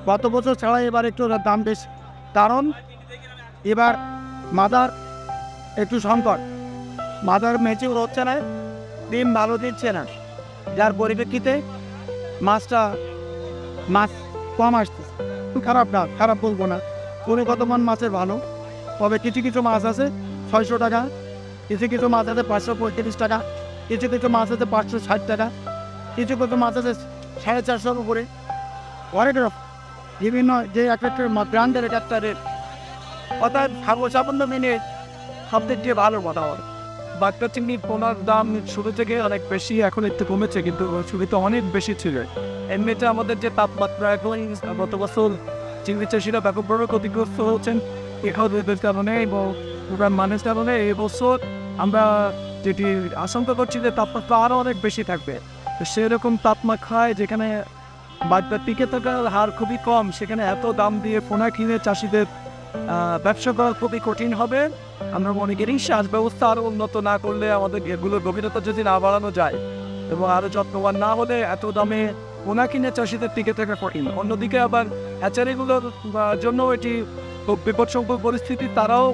গত বছর ছাড়া এবার একটু দাম বেশি, কারণ এবার মাদার একটু সংকট, মাদার ম্যাচিউর হচ্ছে না, ডিম ভালো দিচ্ছে না, যার পরিপ্রেক্ষিতে মাছ কম আসছে। খারাপ না, খারাপ বলবো না, গুণগত মান মাছের ভালো, তবে কিছু কিছু মাছ আছে 600 টাকা, কিছু কিছু মাছ আছে 535 টাকা, কিছু কিছু মাছ আছে 560 টাকা, কিছু কিছু মাছ আছে 450 উপরে, অনেক রকম বিভিন্ন যে একটা ব্র্যান্ডের একটা রেট, অর্থাৎ সামান্য মেনে সব দিক দিয়ে ভালো কথা হবে। বাগদা চিংড়ি পোনার দাম শুরু থেকে অনেক বেশি, এখন একটু কমেছে, কিন্তু শুরুতে অনেক বেশি ছিল। এমনিতে আমাদের যে তাপমাত্রা, এখন গত বছর চিংড়ি চাষিরা ব্যাপকভাবে ক্ষতিগ্রস্ত হচ্ছেন এর কারণে এবং মানুষের কারণে। এবছর আমরা যেটি আশঙ্কা করছি যে তাপমাত্রা আরও অনেক বেশি থাকবে। তো সেরকম তাপমাত্রায় যেখানে বাগদা টিকে থাকার হার খুবই কম, সেখানে এত দাম দিয়ে পোনা কিনে চাষিদের ব্যবসা করা খুবই কঠিন হবে। আমরা মনে করি শ্বাস ব্যবস্থা আরও উন্নত না করলে, আমাদের এগুলোর গভীরতা যদি না বাড়ানো যায় এবং আরও যত্নবান না হলে এত দামে পোনা কিনে চাষিদের টিকে থাকা কঠিন। অন্যদিকে আবার হ্যাচারিগুলোর জন্য এটি খুব বিপদসংকুল পরিস্থিতি, তারাও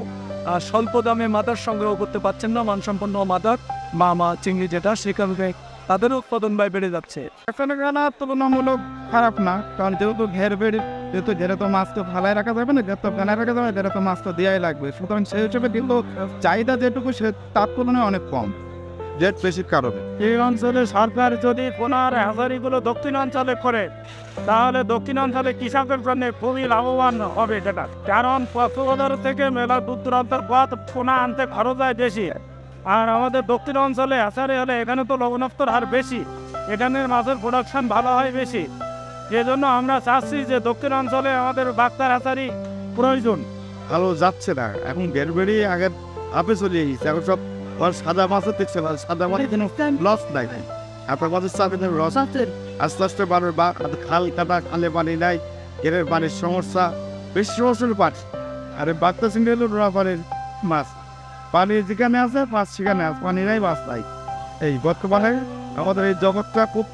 স্বল্প দামে মাদার সংগ্রহ করতে পারছেন না, মানসম্পন্ন মাদার মা চিংড়ি যেটা, সেখানে তাদেরও উৎপাদন ব্যয় বেড়ে যাচ্ছে। এখানে তুলনামূলক খারাপ না, কারণ যেহেতু ঘেরে তো মাছ তো ভালাই রাখা যাবে না, যেহেতু ফেলায় রাখা যাবে, ঘেরে তো মাছ তো দেওয়াই লাগবে, সুতরাং সেই হিসেবে কিন্তু চাহিদা যেটুকু সে তার তুলনায় অনেক কম, রেট বেশির কারণে। এই অঞ্চলে সরকার যদি পোনার হ্যাচারিগুলো দক্ষিণাঞ্চলে করে, তাহলে দক্ষিণাঞ্চলে কৃষকের জন্য খুবই লাভবান হবে সেটা, কারণ কক্সবাজার থেকে মেলা দূর দূরান্তের পথ পোনা আনতে খরচ হয় বেশি। আর আমাদের দক্ষিণ অঞ্চলে হ্যাচারি হলে এখানে তো লবণাক্তর হার বেশি, এখানে মাছের প্রোডাকশন ভালো হয় বেশি। এজন্য আমরা চাচ্ছি যে দক্ষিণ অঞ্চলে আমাদের বাগদার হ্যাচারি প্রয়োজন। ভালো যাচ্ছে না, এখন বেড়ি আগের আপে চলে গেছে, এখন সব সাদা মাছও দেখছে না, সাদা মাছ লস নাই, আপনার মাছের চাপে লস আছে। আস্তে আস্তে মানুষ খাল কাটা, খালে পানি নাই, ঘেরের পানির সমস্যা, বেশি সমস্যার পানি। আরে বাগদা চিংড়ি হলো নোনা পানির মাছ, পানি যেখানে আছে মাছ সেখানে আছে, পানি নাই মাছ নাই। এই বর্তমানে আমাদের এই জগৎটা খুব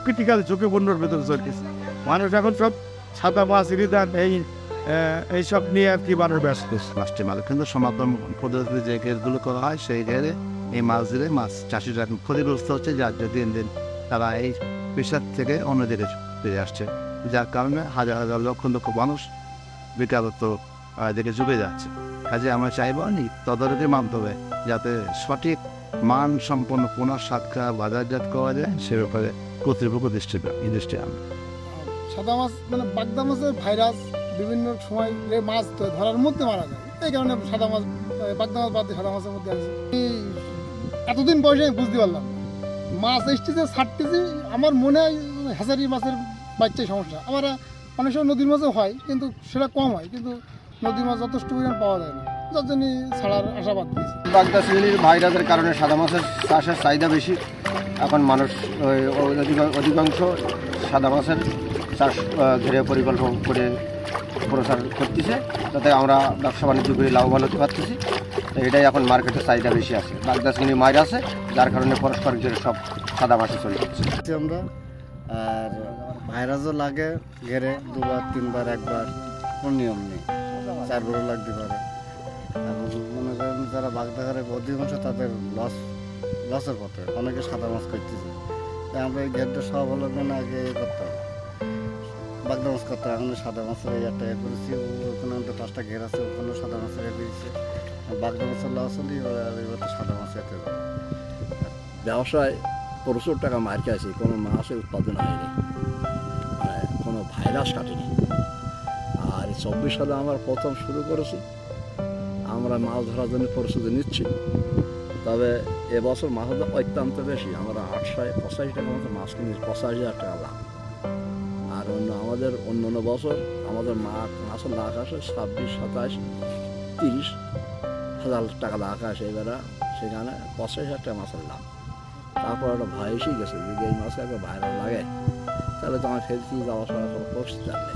ক্রিটিক্যাল ঝুঁকিপূর্ণর ভেতরে চলতেছে। মানুষ এখন সব সাদা মাছ রিদান এইসব নিয়ে আর কি মানুষ ব্যস্ত। লাস্টে মাল কিন্তু সমাগম পদ্ধতিতে যে ঘেরগুলো করা হয়, সেই ঘেরে এই মাছ দিলে মাছ চাষিরা এখন ক্ষতিগ্রস্ত হচ্ছে, যার দিন দিন তারা এই পেশার থেকে অন্য দিকে ফিরে আসছে, যার কারণে হাজার হাজার লক্ষ লক্ষ মানুষ বেকারত্ব দিকে ঝুঁকে যাচ্ছে। কাজে আমরা চাইব তদারকির মাধ্যমে যাতে সঠিক মান সম্পন্ন পোনার সাতকা বাজারজাত করা যায়, সে ব্যাপারে কর্তৃপক্ষ দৃষ্টি আনবে। সাদা মাছ মানে বাগদা মাছের ভাইরাস বিভিন্ন সময় মাছ ধরার মধ্যে মারা যায়, এই কারণে সাদা মাছ বাগদা মাছ বাদ দিয়ে সাদা মাছের মধ্যে আছে। এতদিন বয়সে আমি বুঝতে পারলাম মাছ এসতেছে ছাড়তেছি, আমার মনে হয় হ্যাচারি মাছের বাচ্চাই সমস্যা। আমার অনেক সময় নদীর মাছও হয়, কিন্তু সেটা কম হয়, কিন্তু নদীর মাছ যথেষ্ট পরিমাণ পাওয়া যায় না, যার জন্য ছাড়ার আশাবাদ দিয়েছি। বাগদা চিংড়ির ভাইরাসের কারণে সাদা মাছের চাষের চাহিদা বেশি, এখন মানুষ অধিকাংশ সাদা মাছের চাষ ঘিরে পরিকল্পনা করে প্রসার করতেছে, যাতে আমরা ব্যবসা বাণিজ্য করে লাভবান হতে পারতেছি। এটাই এখন মার্কেটের চাহিদা বেশি আছে, বাগদা চিংড়ি মাছ আছে, যার কারণে পরস্পর ঘিরে সব সাদা মাছে চলে যাচ্ছে আমরা। আর ভাইরাসও লাগে ঘেরে 2বার 3বার 1বার, কোনো নিয়ম নেই, 4বারও লাগতে পারে। এখন মনে করেন যারা বাগদা ঘরে অধিকাংশ তাদের লসের পথে, অনেকে সাদা মাছ করতেছে, তাই আমরা এই ঘেরটা সব হলো আগে করতে হবে, বাগদা মাছ করতে হবে। এখন সাদা মাছের একটা করেছি, ওখানে 5টা ঘের আছে, ওখানেও সাদা মাছের করেছি, বাগদা মাছের লস হলেই এবার তো সাদা মাছ এতে যাবে। ব্যবসায় প্রচুর টাকা মার খেয়েছি, কোনো মাছের উৎপাদন হয়নি, মানে কোনো ভাইরাস কাটেনি। আর 24 সালে আমরা প্রথম শুরু করেছি, আমরা মাছ ধরার জন্য প্রস্তুতি নিচ্ছি, তবে এবছর মাছের দাম অত্যন্ত বেশি, আমরা 885 টাকার মতো মাছ কিনেছি, 85,000 টাকা লাভ। আর আমাদের অন্য বছর আমাদের মাছের লাখ আসে 26, 27, 30 হাজার টাকা লাখ আসে, এবারে সেখানে 85,000 টাকা মাছের লাভ। তারপর একটা ভয় এসেই গেছে, যদি এই মাছে একবার ভাইরাস লাগে তাহলে তো আমার ফেলতে যাওয়া সরা কোনো পরিস্থিতি নেই।